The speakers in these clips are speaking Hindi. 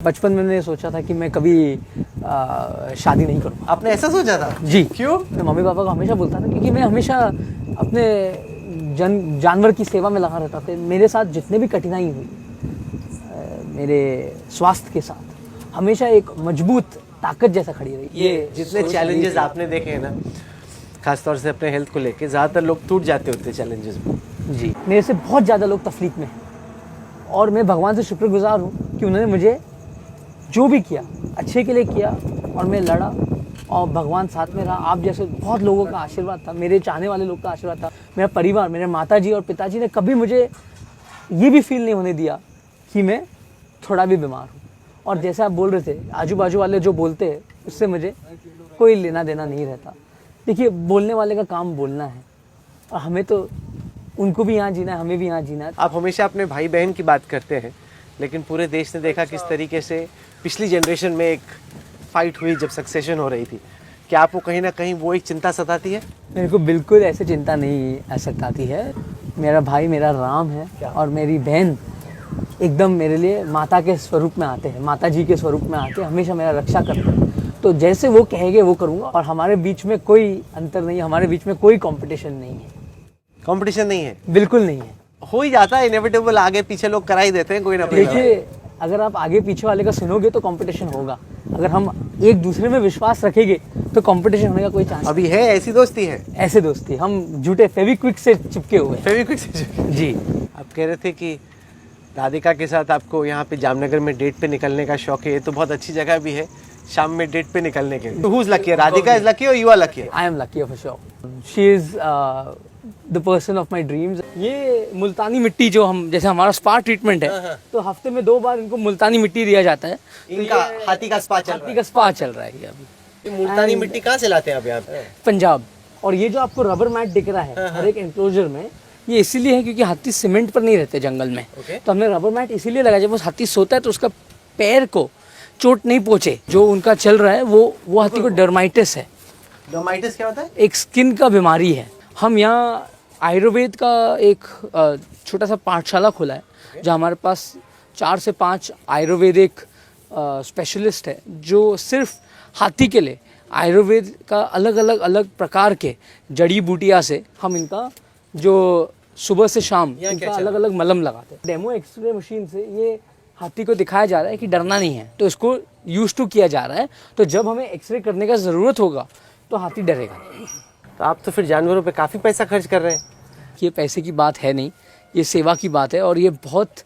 बचपन में मैंने सोचा था कि मैं कभी शादी नहीं करूँ। आपने ऐसा सोचा था? जी। क्यों? मैं मम्मी पापा को हमेशा बोलता था क्योंकि मैं हमेशा अपने जानवर की सेवा में लगा रहता था। मेरे साथ जितने भी कठिनाई हुई मेरे स्वास्थ्य के साथ हमेशा एक मजबूत ताकत जैसा खड़ी रही। ये जितने चैलेंजेस आपने देखे हैं ना, खासतौर से अपने हेल्थ को लेके, ज़्यादातर लोग टूट जाते होते चैलेंजेस में। जी, मेरे से बहुत ज़्यादा लोग तकलीफ में हैं और मैं भगवान से शुक्रगुजार हूँ कि उन्होंने मुझे जो भी किया अच्छे के लिए किया और मैं लड़ा और भगवान साथ में रहा। आप जैसे बहुत लोगों का आशीर्वाद था, मेरे चाहने वाले लोग का आशीर्वाद था, मेरा परिवार, मेरे माताजी और पिताजी ने कभी मुझे ये भी फील नहीं होने दिया कि मैं थोड़ा भी बीमार हूँ। और जैसे आप बोल रहे थे, आजू बाजू वाले जो बोलते हैं उससे मुझे कोई लेना देना नहीं रहता। देखिए, बोलने वाले का काम बोलना है और हमें तो उनको भी यहाँ जीना है, हमें भी यहाँ जीना है। आप हमेशा अपने भाई बहन की बात करते हैं, लेकिन पूरे देश ने देखा किस तरीके से पिछली जनरेशन में एक फाइट हुई जब सक्सेशन हो रही थी। क्या आपको कहीं ना कहीं वो एक चिंता सताती है? मेरे को बिल्कुल ऐसे चिंता नहीं सताती है। मेरा भाई मेरा राम है और मेरी बहन एकदम मेरे लिए माता के स्वरूप में आते हैं, माता जी के स्वरूप में आके हमेशा मेरा रक्षा करते हैं। तो जैसे वो कहेंगे वो करूँगा और हमारे बीच में कोई अंतर नहीं है, हमारे बीच में कोई कंपटीशन नहीं है। कंपटीशन नहीं है? बिल्कुल नहीं है। हो ही जाता है, इनएविटेबल, आगे पीछे लोग करा ही देते हैं कोई ना कोई। देखिए, अगर आप आगे पीछे वाले का सुनोगे तो कंपटीशन होगा। अगर हम एक दूसरे में विश्वास रखेंगे तो कंपटीशन होने का कोई चांस अभी है? ऐसी दोस्ती है? ऐसे दोस्ती हम झूठे फेविक्विक से चिपके हुए हैं। फेविक्विक से? जी। आप कह रहे थे कि राधिका के साथ आपको यहाँ पे जामनगर में डेट पे निकलने का शौक है। ये तो बहुत अच्छी जगह भी है शाम में डेट पे निकलने के लिए। Who is lucky? Radhika is lucky और you are lucky? I am lucky for sure. She is the person of my dreams. ये मुल्तानी मिट्टी जो हम, जैसे हमारा स्पा ट्रीटमेंट है, तो हफ्ते में 2 बार इनको मुल्तानी मिट्टी दिया जाता है। इनका हाथी का स्पा चल रहा है? हाथी का स्पा चल रहा है ये अभी। मुल्तानी मिट्टी कहाँ से लाते हैं आप यहाँ पे? पंजाब। और ये जो आपको रबर मैट दिख रहा है हर एक एंक्लोजर में, ये इसीलिए है क्योंकि हाथी सीमेंट पर नहीं रहते जंगल में। तो हमने रबर मैट इसीलिए लगाया, जब वो हाथी सोता है तो उसका पैर को चोट नहीं पहुंचे। जो उनका चल रहा है वो हाथी को डर्माइटिस है। डर्माइटिस क्या होता है? एक स्किन का बीमारी है। हम यहाँ आयुर्वेद का एक छोटा सा पाठशाला खोला है, जहाँ हमारे पास 4 से 5 आयुर्वेदिक स्पेशलिस्ट है जो सिर्फ हाथी के लिए आयुर्वेद का अलग प्रकार के जड़ी बूटियाँ से हम इनका जो सुबह से शाम इनका अलग मलम लगाते हैं। डेमो एक्सरे मशीन से ये हाथी को दिखाया जा रहा है कि डरना नहीं है, तो इसको यूज टू किया जा रहा है। तो जब हमें एक्सरे करने का ज़रूरत होगा तो हाथी डरेगा नहीं। तो आप तो फिर जानवरों पे काफ़ी पैसा खर्च कर रहे हैं। ये पैसे की बात है नहीं, ये सेवा की बात है और ये बहुत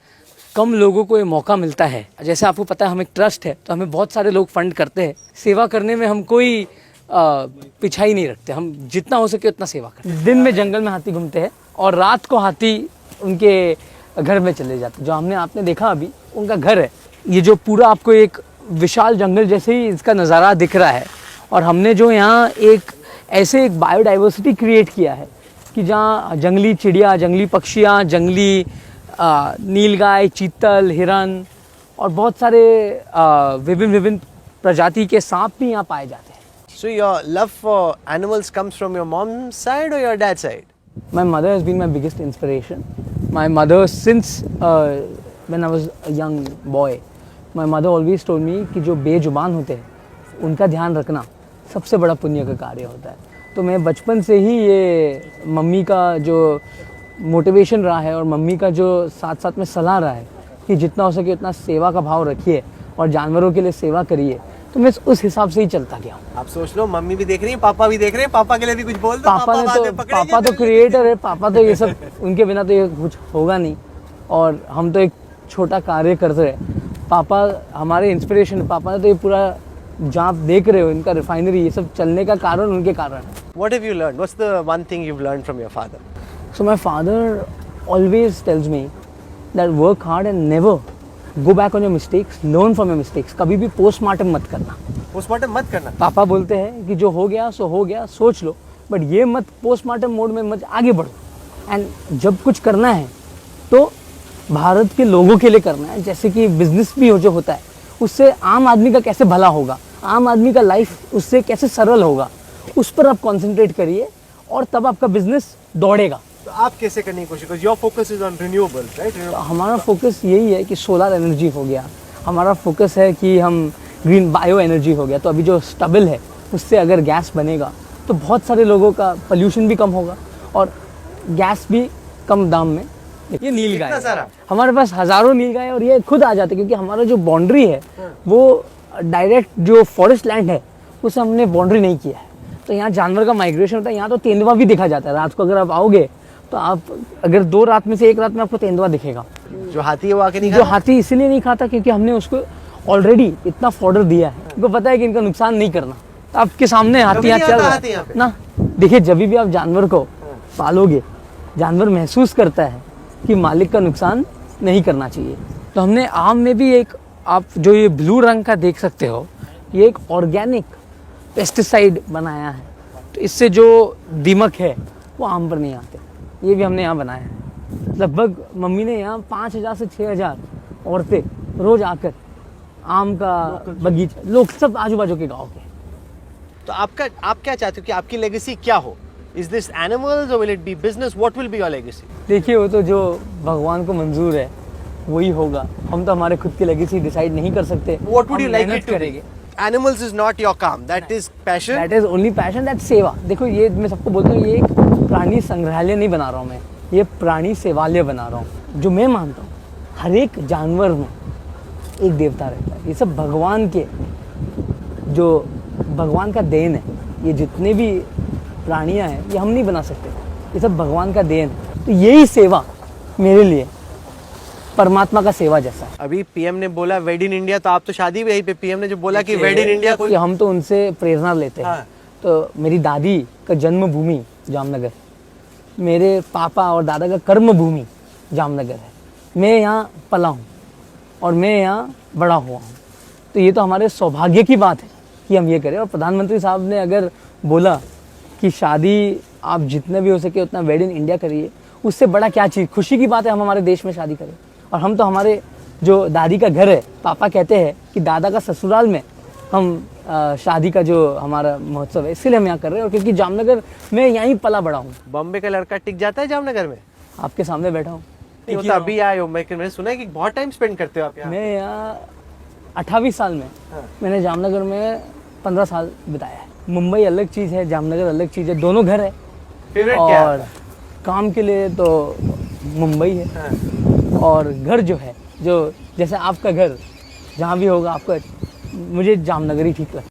कम लोगों को ये मौका मिलता है। जैसे आपको पता है हम एक ट्रस्ट है, तो हमें बहुत सारे लोग फंड करते हैं। सेवा करने में हम कोई पिछाई नहीं रखते, हम जितना हो सके उतना सेवा करते हैं। दिन में जंगल में हाथी घूमते हैं और रात को हाथी उनके घर में चले जाते हैं। जो आपने देखा अभी उनका घर है। ये जो पूरा आपको एक विशाल जंगल जैसे ही इसका नज़ारा दिख रहा है और हमने जो यहाँ एक बायोडाइवर्सिटी क्रिएट किया है कि जहाँ जंगली चिड़िया, जंगली पक्षियाँ, जंगली नीलगाय, चीतल, हिरन और बहुत सारे विभिन्न प्रजाति के सांप भी यहाँ पाए जाते हैं। So your love for animals comes from your mom's side or your dad's side? My mother has been my biggest inspiration. My mother, since when I was a young boy, my mother always told me कि जो बेजुबान होते हैं उनका ध्यान रखना सबसे बड़ा पुण्य का कार्य होता है। तो मैं बचपन से ही ये मम्मी का जो मोटिवेशन रहा है और मम्मी का जो साथ में सलाह रहा है कि जितना हो सके उतना सेवा का भाव रखिए और जानवरों के लिए सेवा करिए, तो मैं उस हिसाब से ही चलता गया हूँ। आप सोच लो, मम्मी भी देख रही है, पापा भी देख रहे हैं, पापा के लिए भी कुछ बोल दो। पापा तो क्रिएटर है, पापा तो ये सब, उनके बिना तो ये कुछ होगा नहीं और हम तो एक छोटा कार्य करते हैं। पापा हमारे इंस्पिरेशन। पापा ने तो ये पूरा जहाँ आप देख रहे हो इनका रिफाइनरी, ये सब चलने का कारण उनके कारण है। What have you learned? What's the one thing you've learned from your father? So my father always tells me that work hard and never go back on your mistakes, learn from your mistakes. कभी भी पोस्टमार्टम मत करना। पोस्टमार्टम मत करना? पापा बोलते हैं कि जो हो गया सो हो गया, सोच लो, बट ये मत पोस्टमार्टम मोड में मत आगे बढ़ो। एंड जब कुछ करना है तो भारत के लोगों के लिए करना है। जैसे कि बिजनेस भी जो होता है उससे आम आदमी का कैसे भला होगा, आम आदमी का लाइफ उससे कैसे सरल होगा, उस पर आप कंसंट्रेट करिए और तब आपका बिजनेस दौड़ेगा। तो आप कैसे करने की कोशिश करो? Your focus is on renewables, right? हमारा फोकस यही है कि सोलर एनर्जी हो गया, हमारा फोकस है कि हम ग्रीन बायो एनर्जी हो गया, तो अभी जो स्टबल है उससे अगर गैस बनेगा तो बहुत सारे लोगों का पोल्यूशन भी कम होगा और गैस भी कम दाम में। ये नील गाय है। हमारे पास हज़ारों नील गाय और ये खुद आ जाते, क्योंकि हमारा जो बाउंड्री है वो डायरेक्ट जो फॉरेस्ट लैंड है उसे हमने बाउंड्री नहीं किया है, तो यहाँ जानवर का माइग्रेशन होता है। यहाँ तो तेंदुआ भी दिखा जाता है रात को, अगर आप आओगे तो आप अगर 2 रात में से 1 रात में आपको तेंदुआ दिखेगा। जो हाथी है वो आके नहीं जो हाथी इसलिए नहीं खाता क्योंकि हमने उसको ऑलरेडी इतना फॉडर दिया है, उनको पता है कि इनका नुकसान नहीं करना। तो आपके सामने हाथी यहाँ चल रहा है ना, देखिए जब भी आप जानवर को पालोगे जानवर महसूस करता है कि मालिक का नुकसान नहीं करना चाहिए। तो हमने आम में भी एक, आप जो ये ब्लू रंग का देख सकते हो, ये एक ऑर्गेनिक पेस्टिसाइड बनाया है, तो इससे जो दीमक है वो आम पर नहीं आते। ये भी हमने यहाँ बनाया है। लगभग मम्मी ने यहाँ 5000 से 6000 औरतें रोज आकर आम का बगीचा, लोग सब आजू बाजू के गाँव के। तो आप क्या चाहते हो कि आपकी लेगेसी क्या हो? Is this animals or will it be business? What will be your legacy? देखिए वो तो जो भगवान को मंजूर है वही होगा, हम तो हमारे खुद की लेगेसी डिसाइड नहीं कर सकते। What would you like मेहनत it to करेंगे। be? Animals is not your काम, that is passion. That is only passion, that सेवा। देखो ये मैं सबको बोलता हूँ, ये एक प्राणी संग्रहालय नहीं बना रहा हूँ मैं, ये प्राणी सेवालय बना रहा हूँ। जो मैं मानता हूँ हर एक जानवर में एक देवता रहता है, ये सब भगवान के, जो भगवान का देन है। ये जितने भी प्राणियाँ हैं ये हम नहीं बना सकते, ये सब भगवान का देन है। तो यही सेवा मेरे लिए परमात्मा का सेवा जैसा है। अभी पीएम ने बोला वेड इन इंडिया, तो आप तो शादी भी यहीं पे, पीएम ने जो बोला कि वेड इन इंडिया कि हम तो उनसे प्रेरणा लेते हैं। हाँ। तो मेरी दादी का जन्मभूमि जामनगर, मेरे पापा और दादा का कर्मभूमि जामनगर है। मैं यहाँ पला हूँ और मैं यहाँ बड़ा हुआ हूँ, तो ये तो हमारे सौभाग्य की बात है कि हम ये करें। और प्रधानमंत्री साहब ने अगर बोला कि शादी आप जितना भी हो सके उतना वेड इन इंडिया करिए, उससे बड़ा क्या चीज़, खुशी की बात है हम हमारे देश में शादी करें। और हम तो हमारे जो दादी का घर है, पापा कहते हैं कि दादा का ससुराल में हम शादी का जो हमारा महोत्सव है, इसीलिए हम यहाँ कर रहे हैं। और क्योंकि जामनगर में यहीं पला बड़ा हूँ। बॉम्बे का लड़का टिक जाता है जामनगर में? आपके सामने बैठा हूँ। नहीं, वो तो अभी आए हो, मैंने सुना है कि बहुत टाइम स्पेंड करते हो आप यहाँ। मैं यहाँ 28 साल में मैंने जामनगर में 15 साल बिताया है। मुंबई अलग चीज़ है, जामनगर अलग चीज़ है, दोनों घर है। फेवरेट क्या है? और काम के लिए तो मुंबई है, और घर जो है, जो जैसे आपका घर जहाँ भी होगा आपका, मुझे जामनगर ही ठीक लगता है।